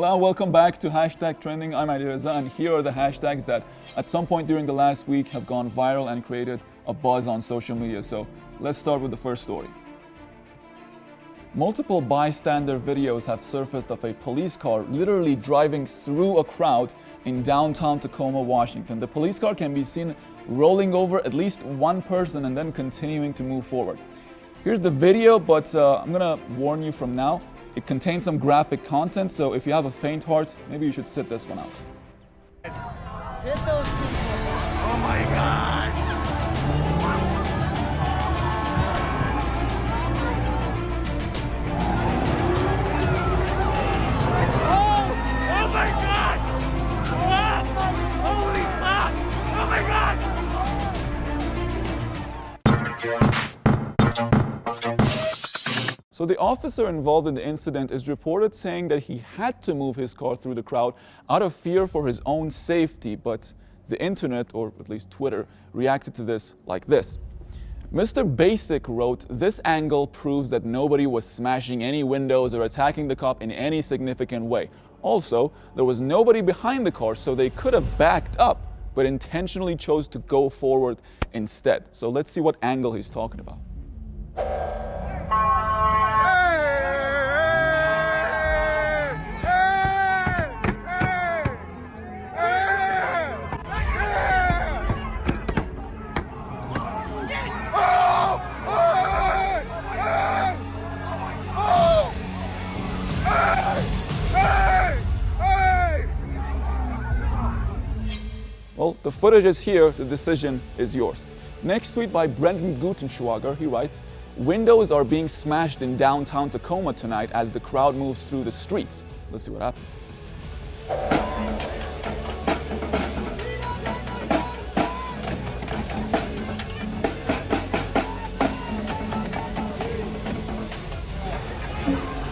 Hello, welcome back to Hashtag Trending. I'm Ali Reza, and here are the hashtags that at some point during the last week have gone viral and created a buzz on social media. So let's start with the first story. Multiple bystander videos have surfaced of a police car literally driving through a crowd in downtown Tacoma, Washington. The police car can be seen rolling over at least one person and then continuing to move forward. Here's the video, but I'm gonna warn you from now. It contains some graphic content, so if you have a faint heart, maybe you should sit this one out. Hit those people. Oh my God! Oh! Oh my God! Ah! Holy fuck! Oh my God! So the officer involved in the incident is reported saying that he had to move his car through the crowd out of fear for his own safety, but the internet, or at least Twitter, reacted to this like this. Mr. Basic wrote, "This angle proves that nobody was smashing any windows or attacking the cop in any significant way. Also, there was nobody behind the car, so they could have backed up, but intentionally chose to go forward instead." So let's see what angle he's talking about. Well, the footage is here, the decision is yours. Next tweet by Brendan Gutenschwager, he writes, "Windows are being smashed in downtown Tacoma tonight as the crowd moves through the streets." Let's see what happens.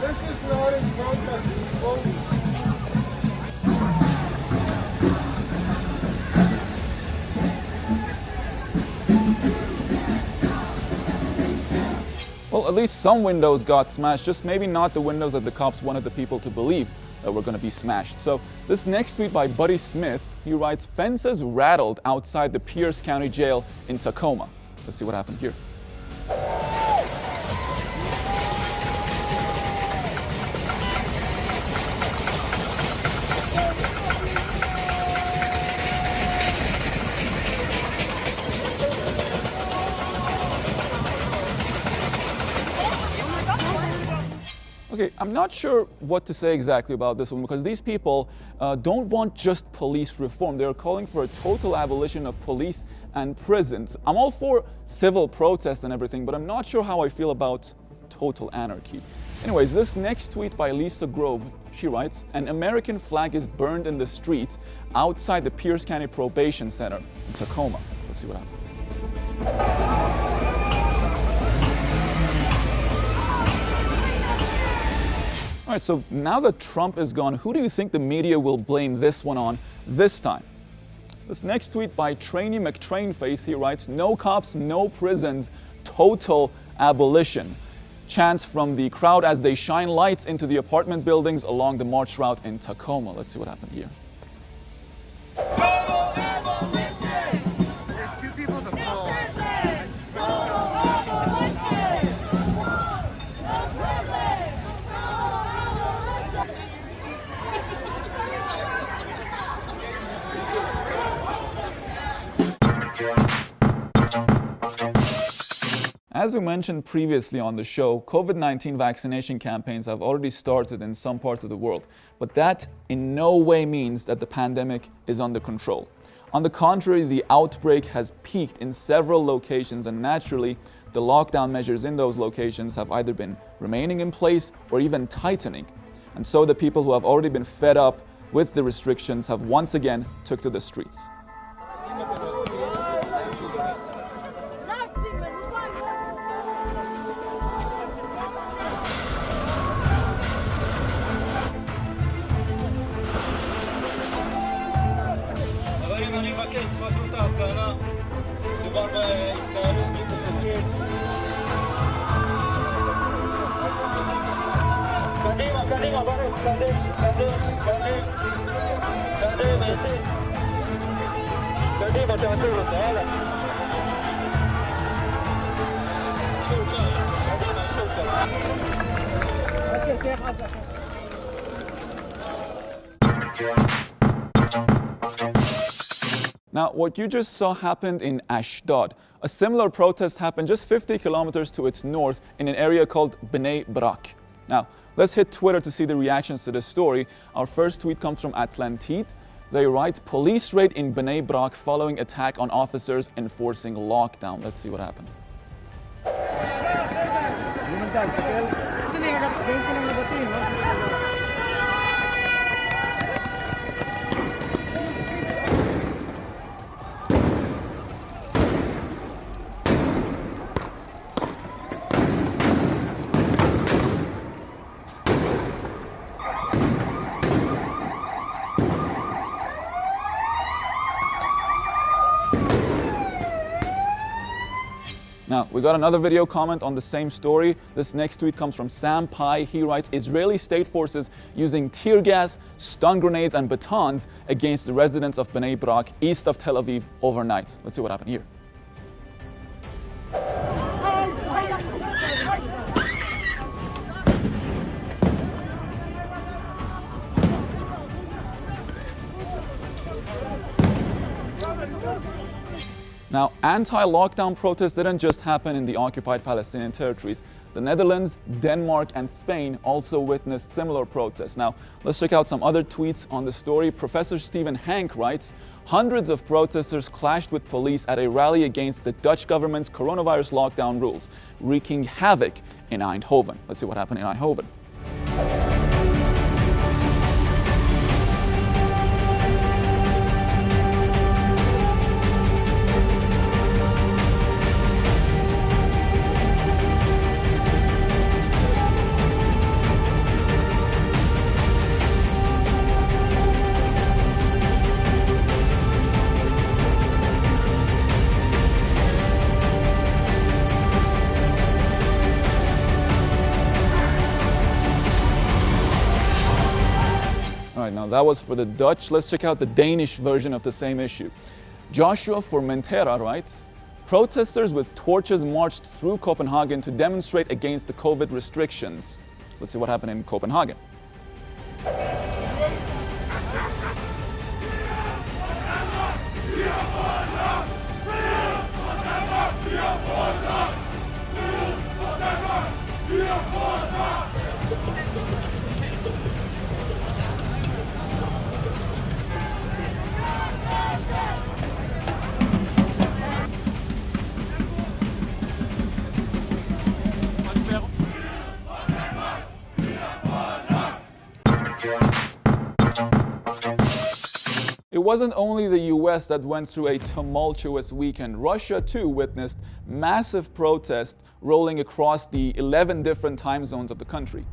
This is not a protest, it's voting. Well, at least some windows got smashed, just maybe not the windows that the cops wanted the people to believe that were going to be smashed. So this next tweet by Buddy Smith, he writes, "Fences rattled outside the Pierce County Jail in Tacoma." Let's see what happened here. Okay, I'm not sure what to say exactly about this one, because these people don't want just police reform. They're calling for a total abolition of police and prisons. I'm all for civil protests and everything, but I'm not sure how I feel about total anarchy. Anyways, this next tweet by Lisa Grove, she writes, "An American flag is burned in the street outside the Pierce County Probation Center in Tacoma." Let's see what happens. All right, so now that Trump is gone, who do you think the media will blame this one on this time? This next tweet by Trainee McTrainface, he writes, "No cops, no prisons, total abolition." Chants from the crowd as they shine lights into the apartment buildings along the march route in Tacoma. Let's see what happened here. As we mentioned previously on the show, COVID-19 vaccination campaigns have already started in some parts of the world, but that in no way means that the pandemic is under control. On the contrary, the outbreak has peaked in several locations, and naturally, the lockdown measures in those locations have either been remaining in place or even tightening. And so the people who have already been fed up with the restrictions have once again took to the streets. קדימה, קדימה, ברור. Now, what you just saw happened in Ashdod. A similar protest happened just 50 kilometers to its north in an area called Bnei Brak. Now, let's hit Twitter to see the reactions to this story. Our first tweet comes from Atlantid. They write, police raid in Bnei Brak following attack on officers enforcing lockdown. Let's see what happened. Now, we got another video comment on the same story. This next tweet comes from Sam Pai. He writes, Israeli state forces using tear gas, stun grenades, and batons against the residents of Bnei Brak, east of Tel Aviv, overnight. Let's see what happened here. Now, anti-lockdown protests didn't just happen in the occupied Palestinian territories. The Netherlands, Denmark, and Spain also witnessed similar protests. Now, let's check out some other tweets on the story. Professor Stephen Hank writes, hundreds of protesters clashed with police at a rally against the Dutch government's coronavirus lockdown rules, wreaking havoc in Eindhoven. Let's see what happened in Eindhoven. All right, now that was for the Dutch. Let's check out the Danish version of the same issue. Joshua Formentera writes, protesters with torches marched through Copenhagen to demonstrate against the COVID restrictions. Let's see what happened in Copenhagen. It wasn't only the US that went through a tumultuous weekend. Russia too witnessed massive protests rolling across the 11 different time zones of the country.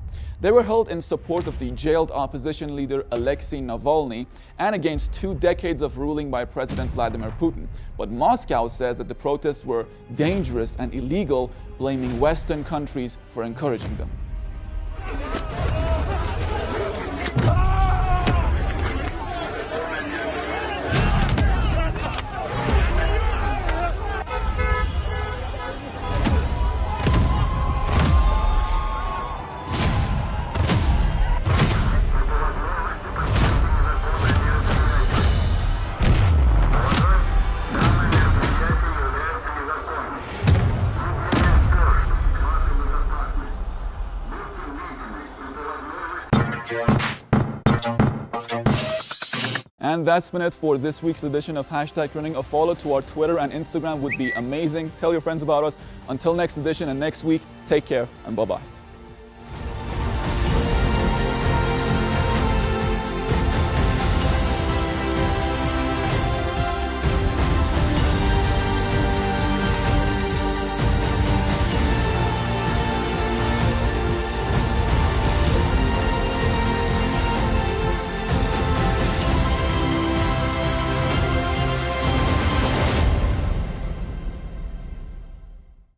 They were held in support of the jailed opposition leader Alexei Navalny and against 2 decades of ruling by President Vladimir Putin. But Moscow says that the protests were dangerous and illegal, blaming Western countries for encouraging them. And that's been it for this week's edition of #Trending. A follow to our Twitter and Instagram would be amazing. Tell your friends about us. Until next edition and next week, take care and bye-bye.